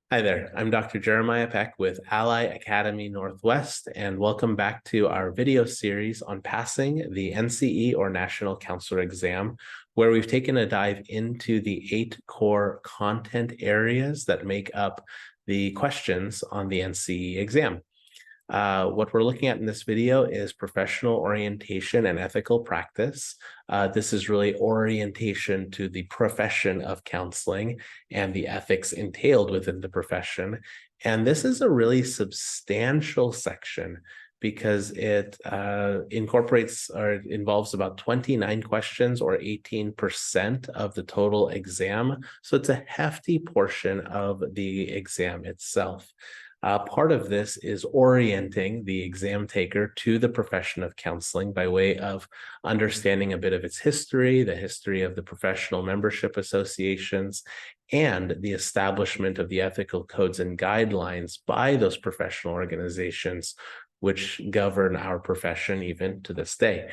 Hi there, I'm Dr. Jeremiah Peck with Ally Academy Northwest, and welcome back to our video series on passing the NCE or National Counselor Exam, where we've taken a dive into the 8 core content areas that make up the questions on the NCE exam. What we're looking at in this video is professional orientation and ethical practice. This is really orientation to the profession of counseling and the ethics entailed within the profession. And this is a really substantial section because it incorporates or involves about 29 questions or 18% of the total exam. So it's a hefty portion of the exam itself. Part of this is orienting the exam taker to the profession of counseling by way of understanding a bit of its history, the history of the professional membership associations, and the establishment of the ethical codes and guidelines by those professional organizations which govern our profession even to this day.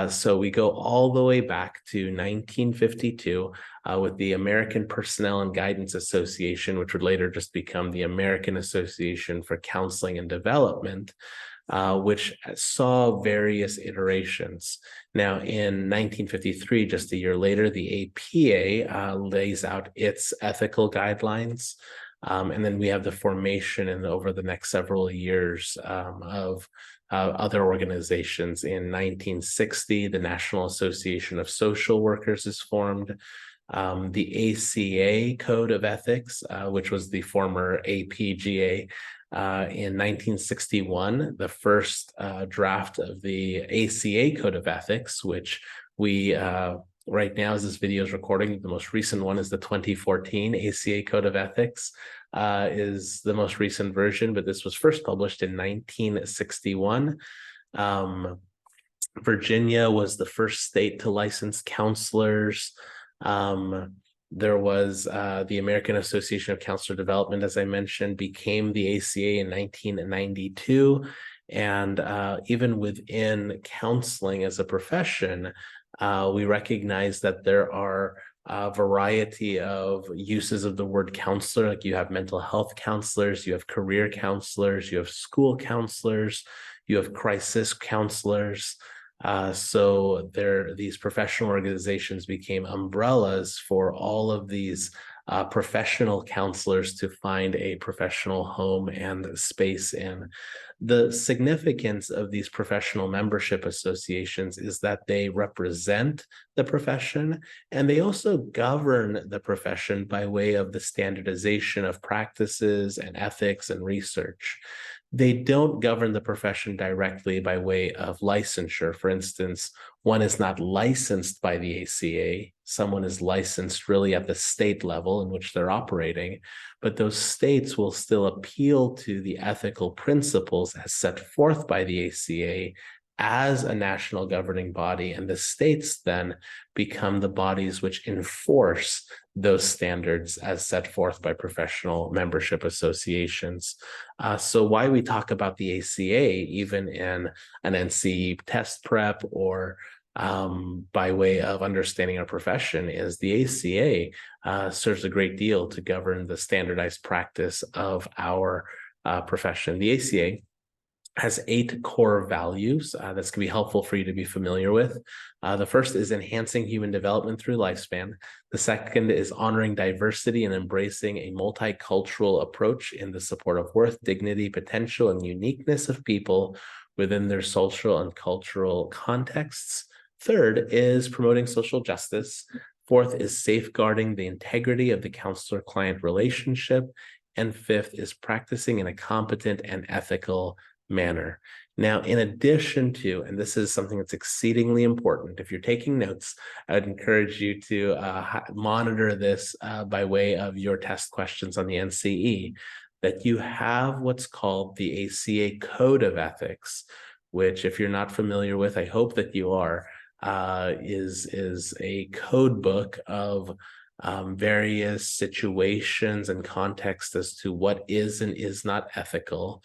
So we go all the way back to 1952 with the American Personnel and Guidance Association, which would later just become the American Association for Counseling and Development, which saw various iterations. Now, in 1953, just a year later, the APA lays out its ethical guidelines. And then we have the formation over the next several years of other organizations. In 1960, the National Association of Social Workers is formed. The ACA Code of Ethics, which was the former APGA, in 1961, the first draft of the ACA Code of Ethics, which we right now, as this video is recording, the most recent one is the 2014 ACA Code of Ethics, is the most recent version, but this was first published in 1961. Virginia was the first state to license counselors. There was the American Association of Counselor Development, as I mentioned, became the ACA in 1992. And even within counseling as a profession, we recognize that there are a variety of uses of the word counselor. Like you have mental health counselors, you have career counselors, you have school counselors, you have crisis counselors. So these professional organizations became umbrellas for all of these professional counselors to find a professional home and space in. The significance of these professional membership associations is that they represent the profession and they also govern the profession by way of the standardization of practices and ethics and research. They don't govern the profession directly by way of licensure. For instance, one is not licensed by the ACA. Someone is licensed really at the state level in which they're operating, but those states will still appeal to the ethical principles as set forth by the ACA as a national governing body, and the states then become the bodies which enforce those standards as set forth by professional membership associations. So why we talk about the ACA, even in an NCE test prep or by way of understanding our profession, is the ACA serves a great deal to govern the standardized practice of our profession. The ACA has 8 core values that's going to be helpful for you to be familiar with. The first is enhancing human development through lifespan. The second is honoring diversity and embracing a multicultural approach in the support of worth, dignity, potential, and uniqueness of people within their social and cultural contexts. Third is promoting social justice. Fourth is safeguarding the integrity of the counselor-client relationship. And fifth is practicing in a competent and ethical manner. Now, in addition to, and this is something that's exceedingly important, if you're taking notes, I would encourage you to monitor this by way of your test questions on the NCE, that you have what's called the ACA Code of Ethics, which, if you're not familiar with, I hope that you are, is a code book of various situations and contexts as to what is and is not ethical.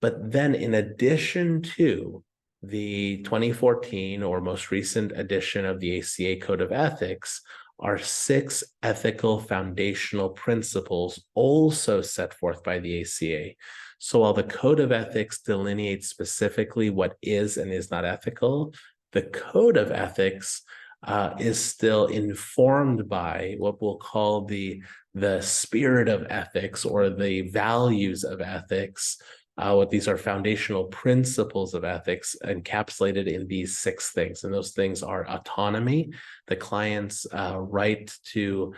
But then in addition to the 2014 or most recent edition of the ACA Code of Ethics are 6 ethical foundational principles also set forth by the ACA. So while the Code of Ethics delineates specifically what is and is not ethical, the Code of Ethics is still informed by what we'll call the spirit of ethics or the values of ethics. What these are foundational principles of ethics encapsulated in these 6 things. And those things are autonomy, the client's right to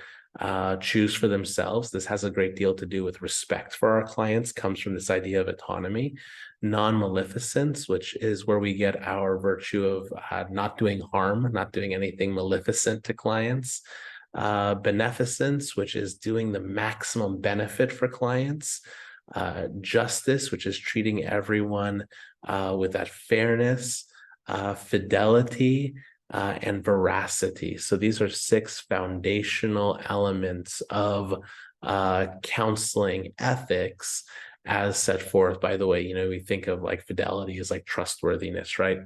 choose for themselves. This has a great deal to do with respect for our clients, comes from this idea of autonomy. Non-maleficence, which is where we get our virtue of not doing harm, not doing anything maleficent to clients. Beneficence, which is doing the maximum benefit for clients. Justice, which is treating everyone with that fairness. Fidelity, and veracity. So these are 6 foundational elements of counseling ethics as set forth. By the way, we think of like fidelity as like trustworthiness, right?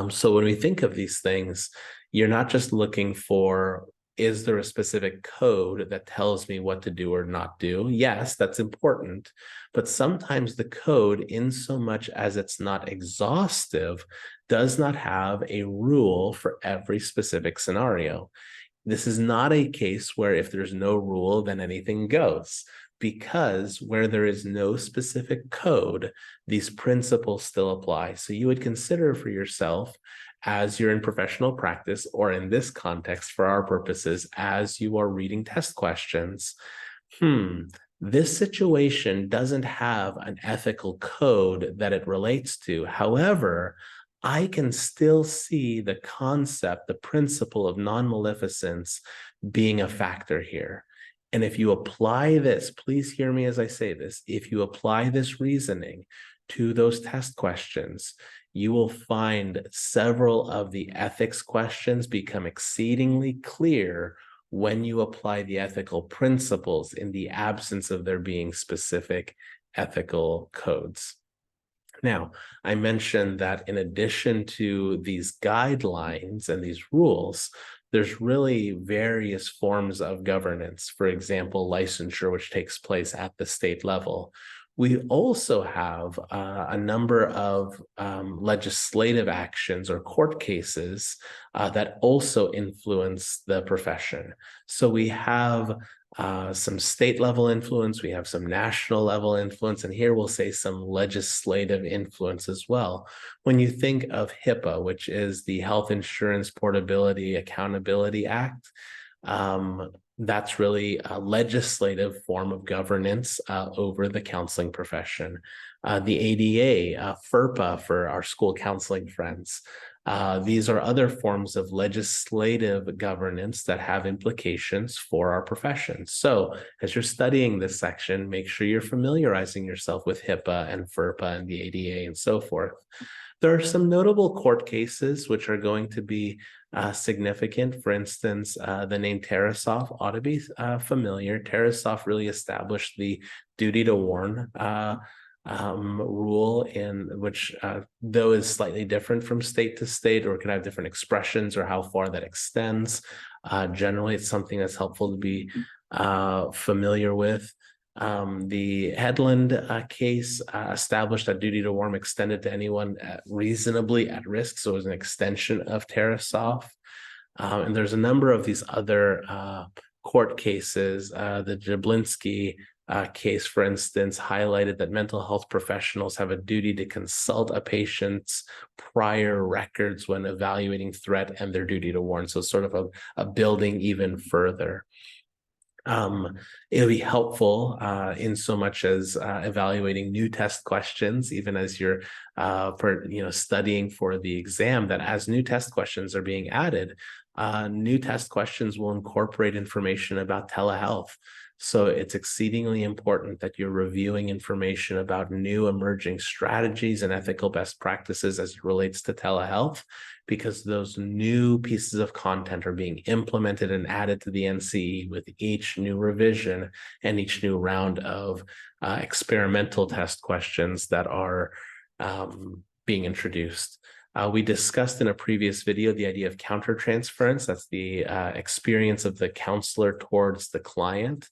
So when we think of these things, you're not just looking for, is there a specific code that tells me what to do or not do? Yes, that's important. But sometimes the code, in so much as it's not exhaustive, does not have a rule for every specific scenario. This is not a case where if there's no rule, then anything goes. Because where there is no specific code, these principles still apply. So you would consider for yourself, as you're in professional practice, or in this context, for our purposes, as you are reading test questions, this situation doesn't have an ethical code that it relates to. However, I can still see the concept, the principle of non-maleficence being a factor here. And if you apply this, please hear me as I say this, if you apply this reasoning to those test questions, you will find several of the ethics questions become exceedingly clear when you apply the ethical principles in the absence of there being specific ethical codes. Now, I mentioned that in addition to these guidelines and these rules, there's really various forms of governance. For example, licensure, which takes place at the state level. We also have a number of legislative actions or court cases that also influence the profession. So we have some state level influence, we have some national level influence, and here we'll say some legislative influence as well. When you think of HIPAA, which is the Health Insurance Portability Accountability Act, that's really a legislative form of governance over the counseling profession. The ADA, FERPA for our school counseling friends. These are other forms of legislative governance that have implications for our profession. So as you're studying this section, make sure you're familiarizing yourself with HIPAA and FERPA and the ADA and so forth. There are some notable court cases which are going to be significant. For instance, the name Tarasoff ought to be familiar. Tarasoff really established the duty to warn rule, in which, though is slightly different from state to state, or can have different expressions or how far that extends. Generally, it's something that's helpful to be familiar with. The Headland case established that duty to warn extended to anyone reasonably at risk, so it was an extension of Tarasoff. And there's a number of these other court cases. The Jablinski case, for instance, highlighted that mental health professionals have a duty to consult a patient's prior records when evaluating threat and their duty to warn. So sort of a building even further. It'll be helpful in so much as evaluating new test questions, even as you're studying for the exam, that as new test questions are being added, new test questions will incorporate information about telehealth. So it's exceedingly important that you're reviewing information about new emerging strategies and ethical best practices as it relates to telehealth, because those new pieces of content are being implemented and added to the NCE with each new revision and each new round of experimental test questions that are being introduced. We discussed in a previous video the idea of countertransference. That's the experience of the counselor towards the client.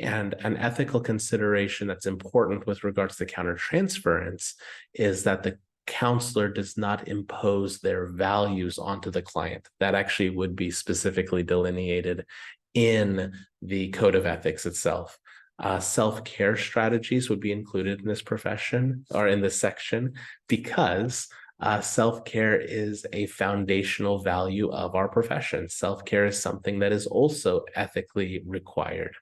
And an ethical consideration that's important with regards to countertransference is that the counselor does not impose their values onto the client. That actually would be specifically delineated in the code of ethics itself. Self-care strategies would be included in this profession or in this section because self-care is a foundational value of our profession. Self-care is something that is also ethically required.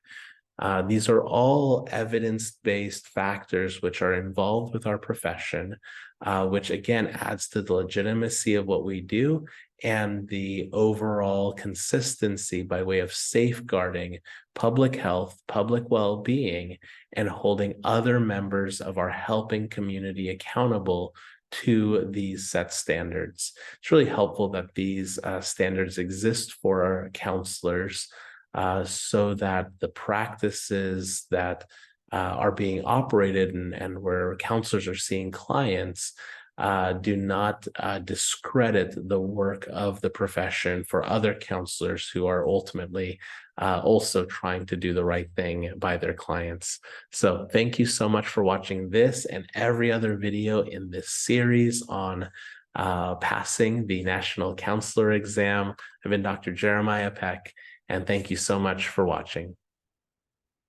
These are all evidence-based factors which are involved with our profession, which again adds to the legitimacy of what we do and the overall consistency by way of safeguarding public health, public well-being, and holding other members of our helping community accountable to these set standards. It's really helpful that these standards exist for our counselors so that the practices that are being operated and where counselors are seeing clients do not discredit the work of the profession for other counselors who are ultimately also trying to do the right thing by their clients. So thank you so much for watching this and every other video in this series on passing the National Counselor Exam. I've been Dr. Jeremiah Peck, and thank you so much for watching.